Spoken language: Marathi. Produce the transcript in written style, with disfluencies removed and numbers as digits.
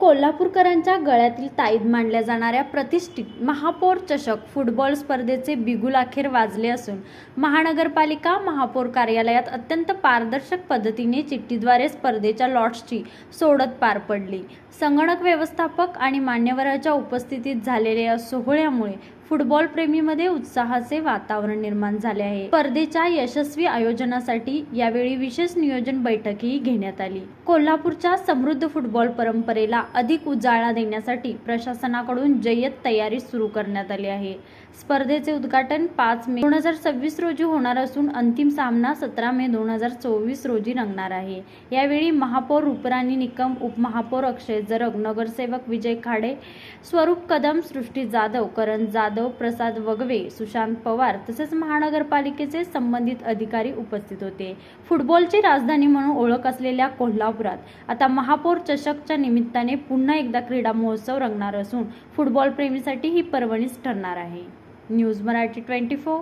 कोल्हापूरकरांच्या गळ्यातील ताईत मानल्या जाणाऱ्या प्रतिष्ठित महापौर चषक फुटबॉल स्पर्धेचे बिगुल अखेर वाजले असून महानगरपालिका महापौर कार्यालयात अत्यंत पारदर्शक पद्धतीने चिठ्ठीद्वारे स्पर्धेच्या लॉट्सची सोडत पार पडली। संगणक व्यवस्थापक आणि मान्यवरांच्या उपस्थितीत झालेल्या या सोहळ्यामुळे फुटबॉल प्रेमीमध्ये उत्साहाचे वातावरण निर्माण झाले आहे। स्पर्धेच्या यशस्वी आयोजनासाठी यावेळी विशेष नियोजन बैठकही घेण्यात आली। कोल्हापूरच्या समृद्ध फुटबॉल परंपरेला अधिक उजाळा देण्यासाठी प्रशासनाकडून जय्यत तयारी सुरू करण्यात आली आहे। स्पर्धेचे उद्घाटन 5 मे 2026 रोजी होणार असून अंतिम सामना 17 मे 2024 रोजी रंगणार आहे। यावेळी महापौर रूपराणी निकम, उपमहापौर अक्षय जरग, नगरसेवक विजय खाडे, स्वरूप कदम, सृष्टी जाधव, करण जाधव, प्रसाद वगवे, सुशांत पवार तसेच महानगरपालिकेचे संबंधित अधिकारी उपस्थित होते। फुटबॉलची राजधानी म्हणून ओळख असलेल्या कोल्हापुरात आता महापौर चषकच्या निमित्ताने पुन्हा एकदा क्रीडा महोत्सव रंगणार असून फुटबॉल प्रेमीसाठी ही पर्वणीच ठरणार आहे। न्यूज मराठी 24